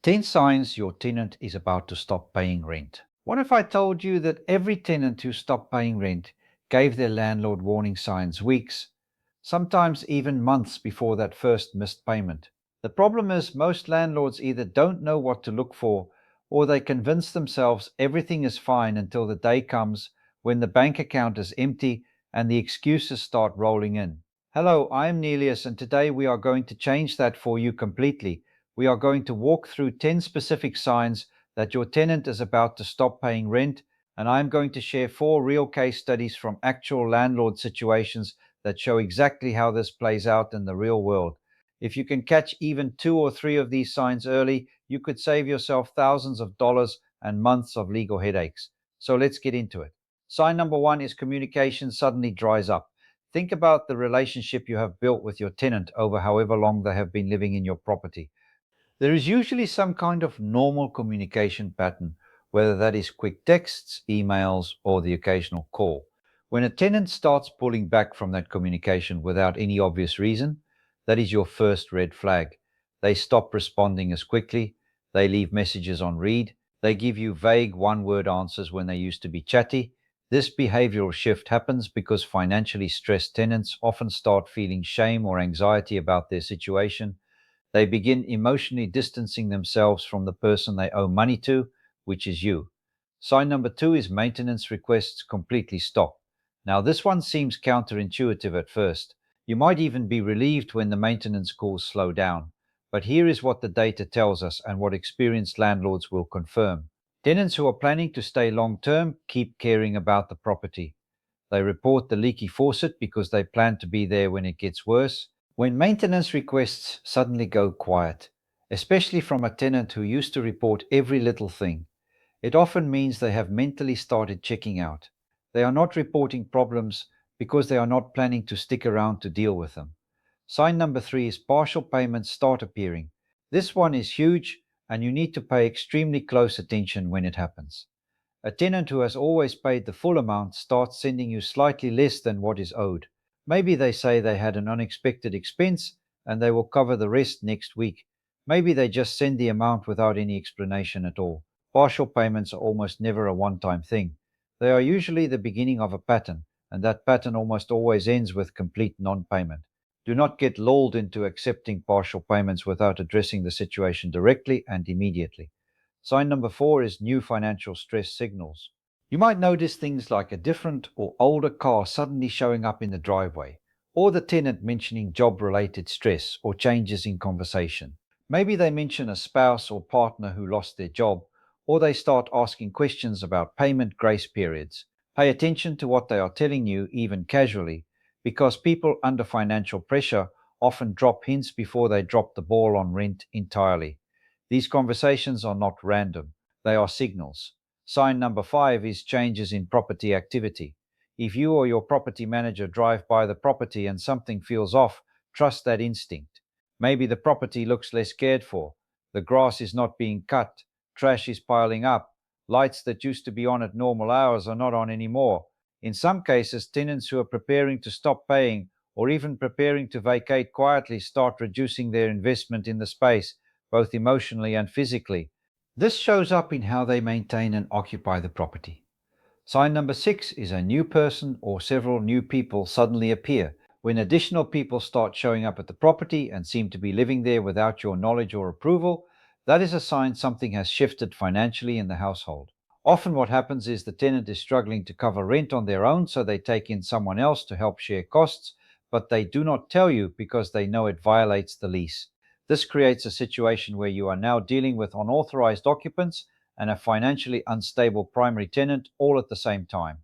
10 signs your tenant is about to stop paying rent. What if I told you that every tenant who stopped paying rent gave their landlord warning signs weeks, sometimes even months before that first missed payment? The problem is most landlords either don't know what to look for or they convince themselves everything is fine until the day comes when the bank account is empty and the excuses start rolling in. Hello, I'm Nelius, and today we are going to change that for you completely. We are going to walk through 10 specific signs that your tenant is about to stop paying rent, and I'm going to share 4 real case studies from actual landlord situations that show exactly how this plays out in the real world. If you can catch even 2 or 3 of these signs early, you could save yourself thousands of dollars and months of legal headaches. So let's get into it. Sign number 1 is communication suddenly dries up. Think about the relationship you have built with your tenant over however long they have been living in your property. There is usually some kind of normal communication pattern, whether that is quick texts, emails, or the occasional call. When a tenant starts pulling back from that communication without any obvious reason, that is your first red flag. They stop responding as quickly, they leave messages on read, they give you vague one word answers when they used to be chatty. This behavioral shift happens because financially stressed tenants often start feeling shame or anxiety about their situation. They begin emotionally distancing themselves from the person they owe money to, which is you. Sign number 2 is maintenance requests completely stop. Now, this one seems counterintuitive at first. You might even be relieved when the maintenance calls slow down. But here is what the data tells us and what experienced landlords will confirm. Tenants who are planning to stay long term keep caring about the property. They report the leaky faucet because they plan to be there when it gets worse. When maintenance requests suddenly go quiet, especially from a tenant who used to report every little thing, it often means they have mentally started checking out. They are not reporting problems because they are not planning to stick around to deal with them. Sign number 3 is partial payments start appearing. This one is huge, and you need to pay extremely close attention when it happens. A tenant who has always paid the full amount starts sending you slightly less than what is owed. Maybe they say they had an unexpected expense and they will cover the rest next week. Maybe they just send the amount without any explanation at all. Partial payments are almost never a one time thing. They are usually the beginning of a pattern, and that pattern almost always ends with complete non payment. Do not get lulled into accepting partial payments without addressing the situation directly and immediately. Sign number 4 is new financial stress signals. You might notice things like a different or older car suddenly showing up in the driveway, or the tenant mentioning job related stress or changes in conversation. Maybe they mention a spouse or partner who lost their job, or they start asking questions about payment grace periods. Pay attention to what they are telling you, even casually, because people under financial pressure often drop hints before they drop the ball on rent entirely. These conversations are not random, they are signals. Sign number 5 is changes in property activity. If you or your property manager drive by the property and something feels off, trust that instinct. Maybe the property looks less cared for, the grass is not being cut, trash is piling up, lights that used to be on at normal hours are not on anymore. In some cases, tenants who are preparing to stop paying or even preparing to vacate quietly start reducing their investment in the space, both emotionally and physically. This shows up in how they maintain and occupy the property. Sign number 6 is a new person or several new people suddenly appear. When additional people start showing up at the property and seem to be living there without your knowledge or approval, that is a sign something has shifted financially in the household. Often, what happens is the tenant is struggling to cover rent on their own, so they take in someone else to help share costs, but they do not tell you because they know it violates the lease. This creates a situation where you are now dealing with unauthorized occupants and a financially unstable primary tenant all at the same time.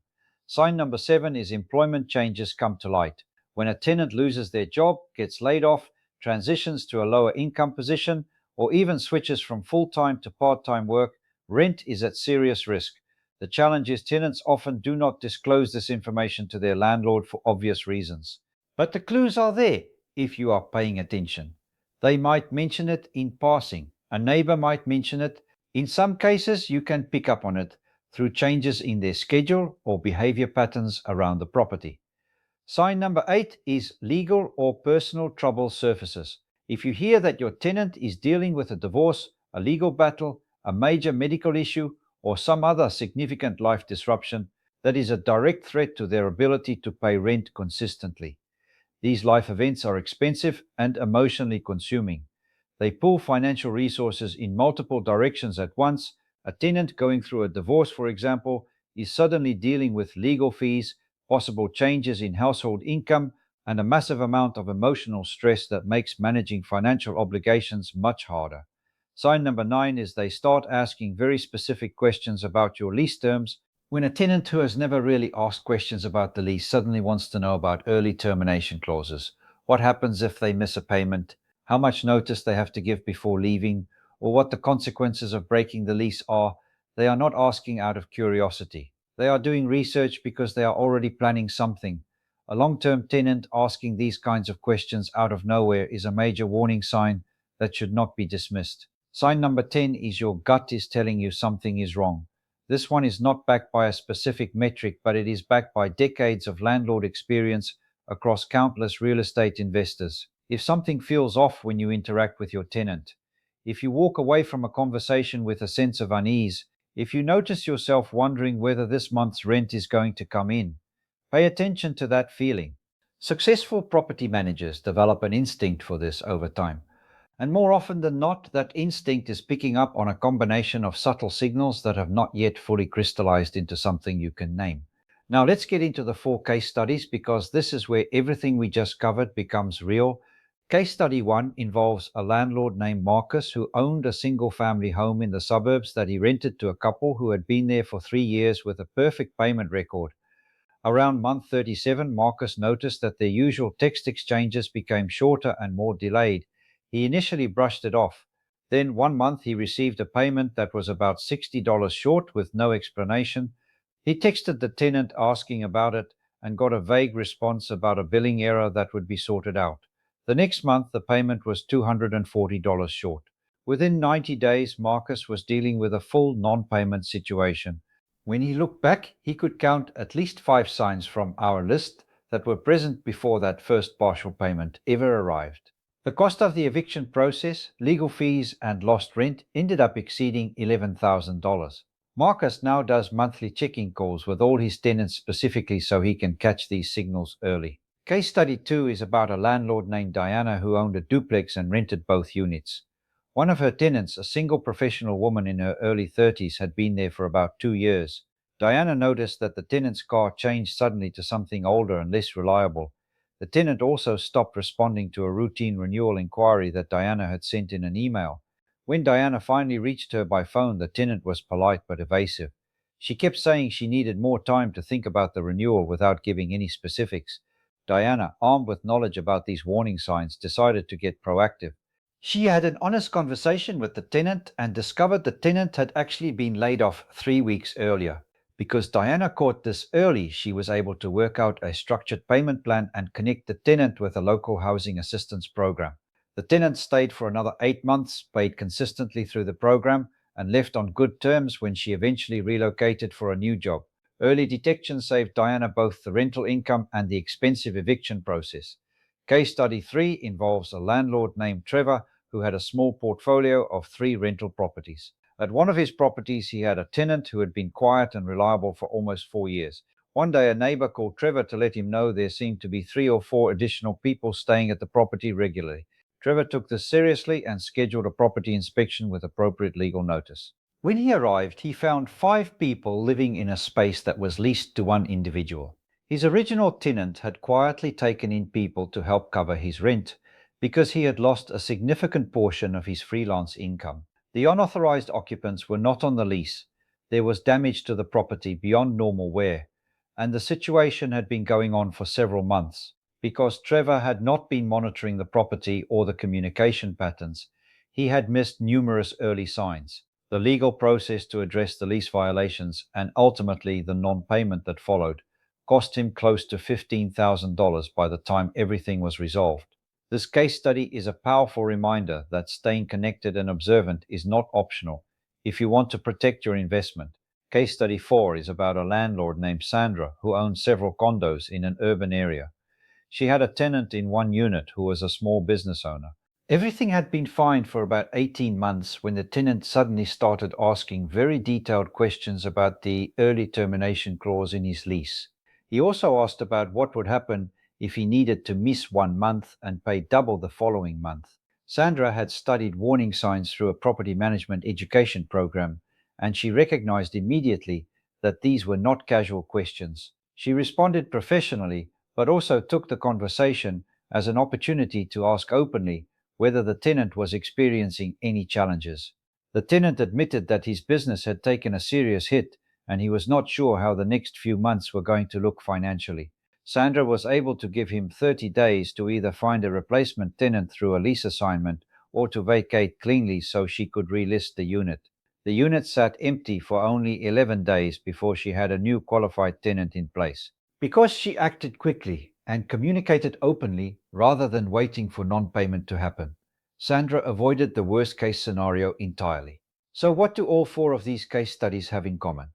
Sign number 7 is employment changes come to light. When a tenant loses their job, gets laid off, transitions to a lower income position, or even switches from full time to part time work, rent is at serious risk. The challenge is tenants often do not disclose this information to their landlord for obvious reasons. But the clues are there if you are paying attention. They might mention it in passing. A neighbor might mention it. In some cases, you can pick up on it through changes in their schedule or behavior patterns around the property. Sign number 8 is legal or personal trouble surfaces. If you hear that your tenant is dealing with a divorce, a legal battle, a major medical issue, or some other significant life disruption that is a direct threat to their ability to pay rent consistently. These life events are expensive and emotionally consuming. They pull financial resources in multiple directions at once. A tenant going through a divorce, for example, is suddenly dealing with legal fees, possible changes in household income, and a massive amount of emotional stress that makes managing financial obligations much harder. Sign number 9 is they start asking very specific questions about your lease terms. When a tenant who has never really asked questions about the lease suddenly wants to know about early termination clauses, what happens if they miss a payment, how much notice they have to give before leaving, or what the consequences of breaking the lease are, they are not asking out of curiosity. They are doing research because they are already planning something. A long term tenant asking these kinds of questions out of nowhere is a major warning sign that should not be dismissed. Sign number 10 is your gut is telling you something is wrong. This one is not backed by a specific metric, but it is backed by decades of landlord experience across countless real estate investors. If something feels off when you interact with your tenant, if you walk away from a conversation with a sense of unease, if you notice yourself wondering whether this month's rent is going to come in, pay attention to that feeling. Successful property managers develop an instinct for this over time. And more often than not, that instinct is picking up on a combination of subtle signals that have not yet fully crystallized into something you can name. Now, let's get into the 4 case studies because this is where everything we just covered becomes real. Case study 1 involves a landlord named Marcus who owned a single family home in the suburbs that he rented to a couple who had been there for 3 years with a perfect payment record. Around month 37, Marcus noticed that their usual text exchanges became shorter and more delayed. He initially brushed it off. Then, one month, he received a payment that was about $60 short with no explanation. He texted the tenant asking about it and got a vague response about a billing error that would be sorted out. The next month, the payment was $240 short. Within 90 days, Marcus was dealing with a full non payment situation. When he looked back, he could count at least 5 signs from our list that were present before that first partial payment ever arrived. The cost of the eviction process, legal fees, and lost rent ended up exceeding $11,000. Marcus now does monthly checking calls with all his tenants specifically so he can catch these signals early. Case study 2 is about a landlord named Diana who owned a duplex and rented both units. One of her tenants, a single professional woman in her early 30s, had been there for about 2 years. Diana noticed that the tenant's car changed suddenly to something older and less reliable. The tenant also stopped responding to a routine renewal inquiry that Diana had sent in an email. When Diana finally reached her by phone, the tenant was polite but evasive. She kept saying she needed more time to think about the renewal without giving any specifics. Diana, armed with knowledge about these warning signs, decided to get proactive. She had an honest conversation with the tenant and discovered the tenant had actually been laid off 3 weeks earlier. Because Diana caught this early, she was able to work out a structured payment plan and connect the tenant with a local housing assistance program. The tenant stayed for another 8 months, paid consistently through the program, and left on good terms when she eventually relocated for a new job. Early detection saved Diana both the rental income and the expensive eviction process. Case study 3 involves a landlord named Trevor who had a small portfolio of 3 rental properties. At one of his properties, he had a tenant who had been quiet and reliable for almost 4 years. One day, a neighbor called Trevor to let him know there seemed to be 3 or 4 additional people staying at the property regularly. Trevor took this seriously and scheduled a property inspection with appropriate legal notice. When he arrived, he found 5 people living in a space that was leased to one individual. His original tenant had quietly taken in people to help cover his rent because he had lost a significant portion of his freelance income. The unauthorized occupants were not on the lease. There was damage to the property beyond normal wear, and the situation had been going on for several months. Because Trevor had not been monitoring the property or the communication patterns, he had missed numerous early signs. The legal process to address the lease violations and ultimately the non payment that followed cost him close to $15,000 by the time everything was resolved. This case study is a powerful reminder that staying connected and observant is not optional if you want to protect your investment. Case study 4 is about a landlord named Sandra who owned several condos in an urban area. She had a tenant in one unit who was a small business owner. Everything had been fine for about 18 months when the tenant suddenly started asking very detailed questions about the early termination clause in his lease. He also asked about what would happen if he needed to miss 1 month and pay double the following month. Sandra had studied warning signs through a property management education program, and she recognized immediately that these were not casual questions. She responded professionally, but also took the conversation as an opportunity to ask openly whether the tenant was experiencing any challenges. The tenant admitted that his business had taken a serious hit and he was not sure how the next few months were going to look financially. Sandra was able to give him 30 days to either find a replacement tenant through a lease assignment or to vacate cleanly so she could relist the unit. The unit sat empty for only 11 days before she had a new qualified tenant in place. Because she acted quickly and communicated openly rather than waiting for non payment to happen, Sandra avoided the worst case scenario entirely. So, what do all four of these case studies have in common?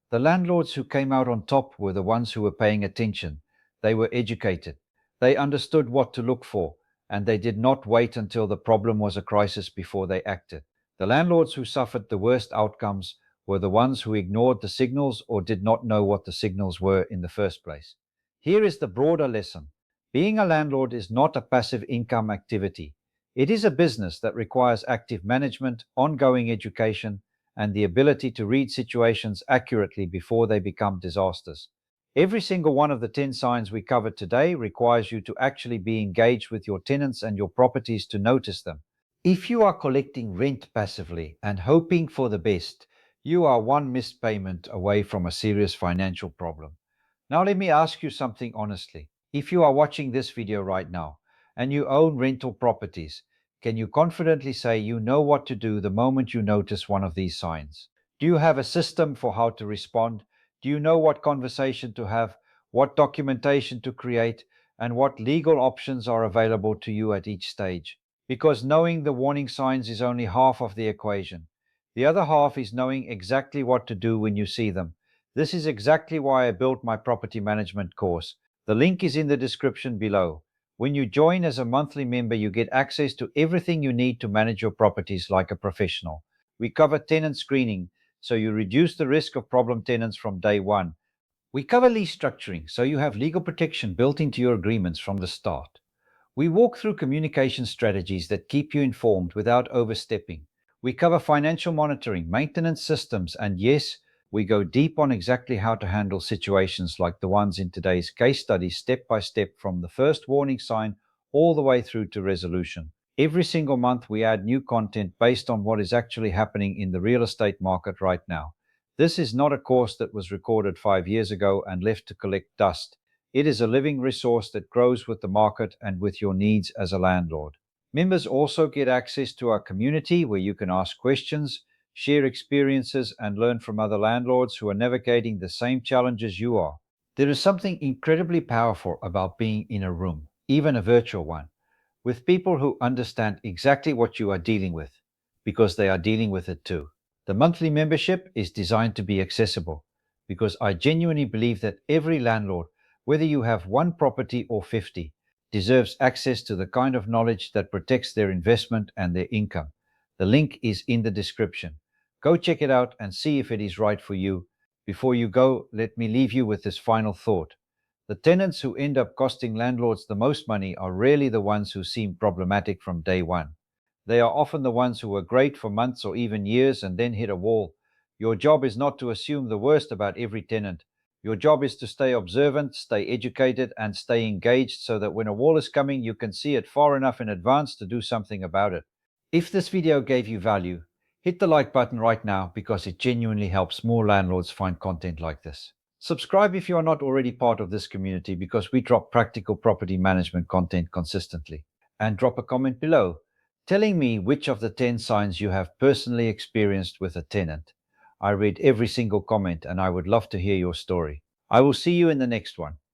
The landlords who came out on top were the ones who were paying attention. They were educated. They understood what to look for, and they did not wait until the problem was a crisis before they acted. The landlords who suffered the worst outcomes were the ones who ignored the signals or did not know what the signals were in the first place. Here is the broader lesson. Being a landlord is not a passive income activity. It is a business that requires active management, ongoing education, and the ability to read situations accurately before they become disasters. Every single one of the 10 signs we covered today requires you to actually be engaged with your tenants and your properties to notice them. If you are collecting rent passively and hoping for the best, you are one missed payment away from a serious financial problem. Now, let me ask you something honestly. If you are watching this video right now and you own rental properties, can you confidently say you know what to do the moment you notice one of these signs? Do you have a system for how to respond? Do you know what conversation to have, what documentation to create, and what legal options are available to you at each stage? Because knowing the warning signs is only half of the equation. The other half is knowing exactly what to do when you see them. This is exactly why I built my property management course. The link is in the description below. When you join as a monthly member, you get access to everything you need to manage your properties like a professional. We cover tenant screening, so you reduce the risk of problem tenants from day one. We cover lease structuring, so you have legal protection built into your agreements from the start. We walk through communication strategies that keep you informed without overstepping. We cover financial monitoring, maintenance systems, and yes, we go deep on exactly how to handle situations like the ones in today's case study, step by step from the first warning sign all the way through to resolution. Every single month, we add new content based on what is actually happening in the real estate market right now. This is not a course that was recorded 5 years ago and left to collect dust. It is a living resource that grows with the market and with your needs as a landlord. Members also get access to our community where you can ask questions, share experiences, and learn from other landlords who are navigating the same challenges you are. There is something incredibly powerful about being in a room, even a virtual one, with people who understand exactly what you are dealing with, because they are dealing with it too. The monthly membership is designed to be accessible, because I genuinely believe that every landlord, whether you have one property or 50, deserves access to the kind of knowledge that protects their investment and their income. The link is in the description. Go check it out and see if it is right for you. Before you go, let me leave you with this final thought. The tenants who end up costing landlords the most money are rarely the ones who seem problematic from day one. They are often the ones who were great for months or even years and then hit a wall. Your job is not to assume the worst about every tenant. Your job is to stay observant, stay educated, and stay engaged so that when a wall is coming, you can see it far enough in advance to do something about it. If this video gave you value, hit the like button right now because it genuinely helps more landlords find content like this. Subscribe if you are not already part of this community because we drop practical property management content consistently. And drop a comment below telling me which of the 10 signs you have personally experienced with a tenant. I read every single comment and I would love to hear your story. I will see you in the next one.